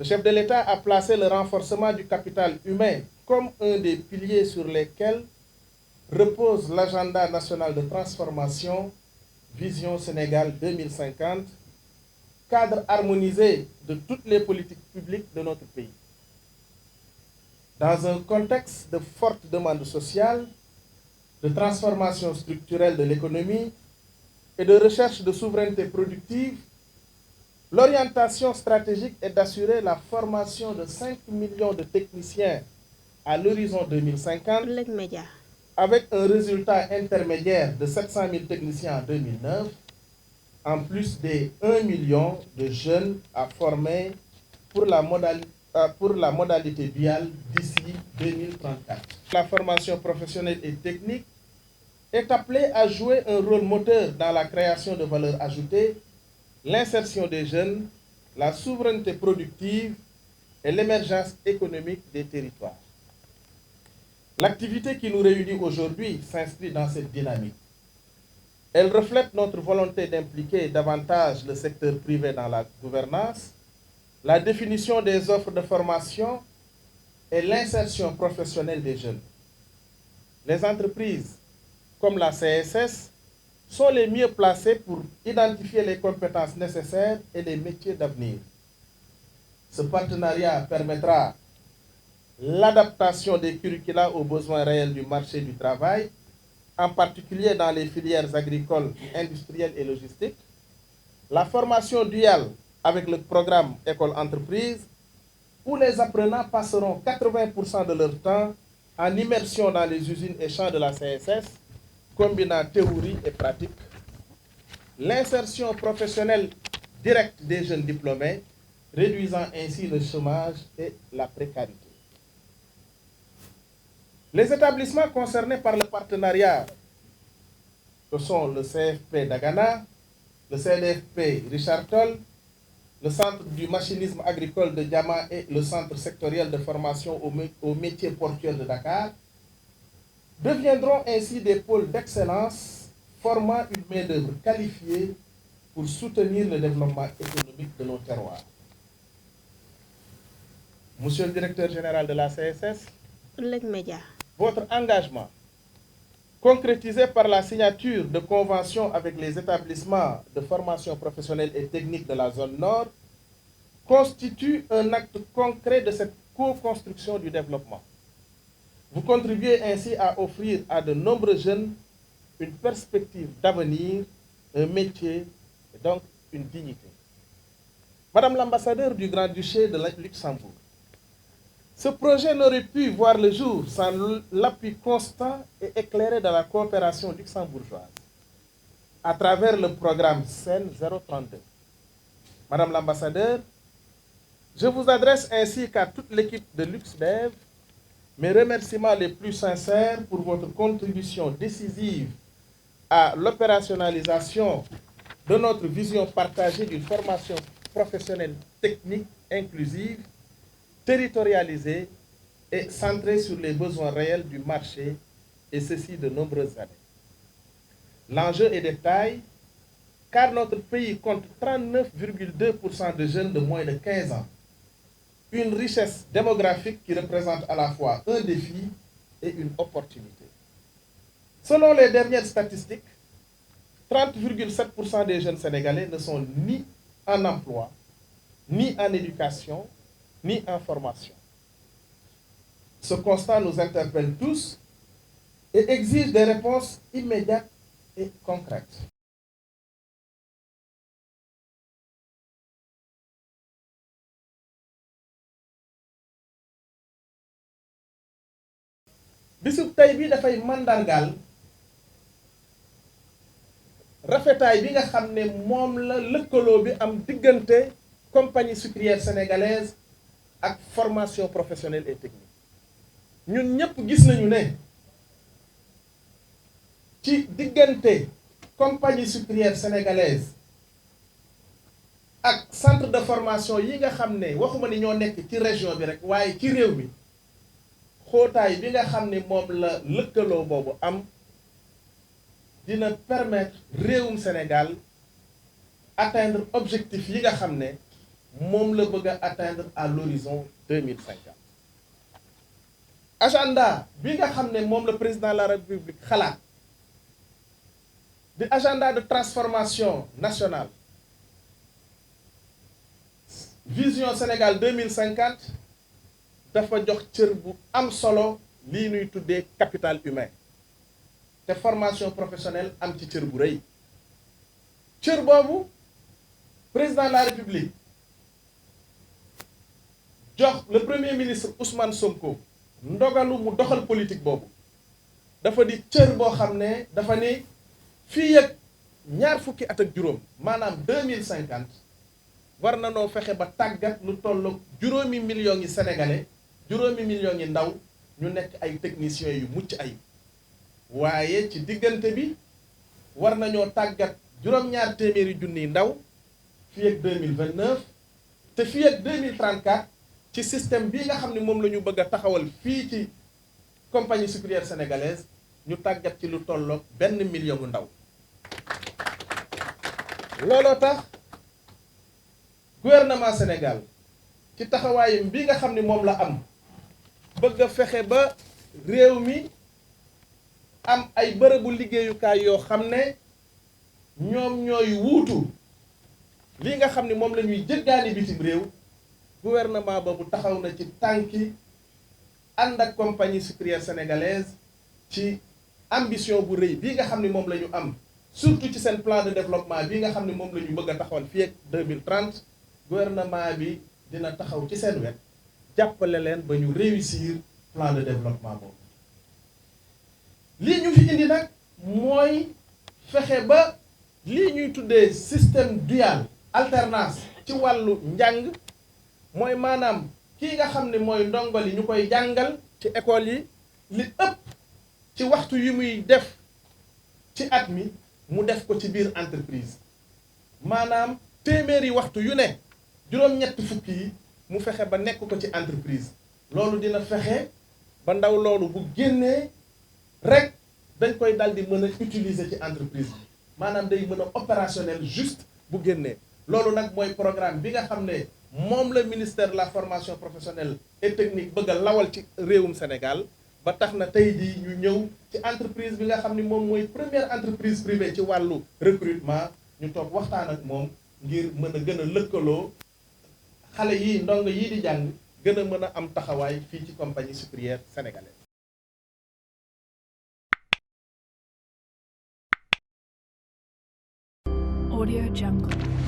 chef de l'État a placé le renforcement du capital humain comme un des piliers sur lesquels repose l'agenda national de transformation Vision Sénégal 2050, cadre harmonisé de toutes les politiques publiques de notre pays. Dans un contexte de forte demande sociale, de transformation structurelle de l'économie et de recherche de souveraineté productive, l'orientation stratégique est d'assurer la formation de 5 millions de techniciens à l'horizon 2050, avec un résultat intermédiaire de 700 000 techniciens en 2009, en plus des 1 million de jeunes à former pour la modalité duale d'ici 2034. La formation professionnelle et technique est appelée à jouer un rôle moteur dans la création de valeur ajoutée, l'insertion des jeunes, la souveraineté productive et l'émergence économique des territoires. L'activité qui nous réunit aujourd'hui s'inscrit dans cette dynamique. Elle reflète notre volonté d'impliquer davantage le secteur privé dans la gouvernance, la définition des offres de formation et l'insertion professionnelle des jeunes. Les entreprises, comme la CSS, sont les mieux placées pour identifier les compétences nécessaires et les métiers d'avenir. Ce partenariat permettra l'adaptation des curricula aux besoins réels du marché du travail, en particulier dans les filières agricoles, industrielles et logistiques, la formation duale avec le programme École-Entreprise, où les apprenants passeront 80% de leur temps en immersion dans les usines et champs de la CSS, combinant théorie et pratique, l'insertion professionnelle directe des jeunes diplômés, réduisant ainsi le chômage et la précarité. Les établissements concernés par le partenariat, que sont le CFP d'Agana, le CDFP Richard Toll, le Centre du machinisme agricole de Diama et le Centre sectoriel de formation aux métiers portuaires de Dakar, deviendront ainsi des pôles d'excellence formant une main-d'œuvre qualifiée pour soutenir le développement économique de nos terroirs. Monsieur le directeur général de la CSS, votre engagement, concrétisé par la signature de conventions avec les établissements de formation professionnelle et technique de la zone nord, constitue un acte concret de cette co-construction du développement. Vous contribuez ainsi à offrir à de nombreux jeunes une perspective d'avenir, un métier et donc une dignité. Madame l'ambassadeur du Grand-Duché de Luxembourg, ce projet n'aurait pu voir le jour sans l'appui constant et éclairé de la coopération luxembourgeoise à travers le programme SEN 032. Madame l'ambassadeur, je vous adresse ainsi qu'à toute l'équipe de LuxDev mes remerciements les plus sincères pour votre contribution décisive à l'opérationnalisation de notre vision partagée d'une formation professionnelle technique inclusive, territorialisée et centrée sur les besoins réels du marché, et ceci de nombreuses années. L'enjeu est de taille, car notre pays compte 39,2% de jeunes de moins de 15 ans, une richesse démographique qui représente à la fois un défi et une opportunité. Selon les dernières statistiques, 30,7% des jeunes Sénégalais ne sont ni en emploi, ni en éducation, ni en formation. Ce constat nous interpelle tous et exige des réponses immédiates et concrètes. bisub tey bi dafay mandargal rafetaay bi nga xam ne moom la lëkkaloo bi am diggante compagnie sucrière sénégalaise ak formation professionnelle et technique. ñun ñëpp gis nañu ne ci diggante compagnie sucrière sénégalaise ak centre de formation yi nga xam ne waxuma ni ñoo nekk ci région bi rek waaye ci réew mi xóotaay bi nga xam ne moom la lëkkaloo boobu am dina permettre réewum Sénégal atteindre objectif yi nga xam ne moom la bëgg a atteindre à l'horizon 2050. agenda bi nga xam ne moom le président de la République xalaat di agenda de transformation nationale vision Sénégal 2050 dafa jox cër bu am solo lii nuy tuddee capital humain te formation professionnelle am ci cër bu rëy cër boobu président de la République jox le premier ministre Ousmane Sonko ndogalu mu doxal politique boobu dafa di cër boo xam ne dafa ni fii ak ñaar fukki at ak juróom maanaam 2050 war na noo fexe ba tàggat lu tolloog juróomi millions yi sénégalais juróomi millions yi ndaw ñu nekk ay techniciens yu mucc ayib waaye ci diggante bi war nañoo tàggat juróom-ñaar téeméeri junniy ndaw fii ak 2029 te fii ak 2034 ci système bii nga xam ne moom la ñu bëgg a taxawal fii ci compagnie sucrière sénégalaise ñu tàggat ci lu tolloog 1 million gu ndaw looloo tax gouvernement Sénégal ci taxawaayam bi nga xam ne moom la am bëgg a fexe ba réew mi am ay bërëbu liggéeyukaay yoo xam ne ñoom ñooy wuutu li nga xam ne moom la ñuy jëggaani bitim réew gouvernement boobu taxaw na ci tànki ànd ak compagnie sucrière sénégalaise ci ambition bu rëy bii nga xam ne moom la ñu am surtout ci seen plan de développement bii nga xam ne moom la ñu bëgg a taxawal fii ak 2030 gouvernement bi dina taxaw ci seen wet jàppale leen ba ñu réussir plan de développement boobu lii ñu fi indi nag mooy fexe ba lii ñuy tuddee système dual alternance ci wàllu njàng mooy maanaam kii nga xam ne mooy ndongo li ñu koy jàngal ci école yi li ëpp ci waxtu yi muy def ci at mi mu def ko ci biir entreprise maanaam téeméeri waxtu yu ne juróom-ñetti fukki yi mu fexe ba nekk ko ci entreprise loolu dina fexe ba ndaw loolu bu génnee rek dañ koy dal di mën a utiliser ci entreprise bi maanaam day mën a opérationnel juste bu génnee loolu nag mooy programme bi nga xam ne moom la ministère de la formation professionnelle et technique bëgg a lawal ci réewum Sénégal ba tax na tey jii ñu ñëw ci entreprise bi nga xam ne moom mooy première entreprise privée ci wàllu recrutement ñu toog waxtaan ak moom ngir mën a gën a lëkkaloo xale yi ndongo yii di jàng gën a mën a am taxawaay fii ci compagnie sucrière sénégalaise. Audio Jungle.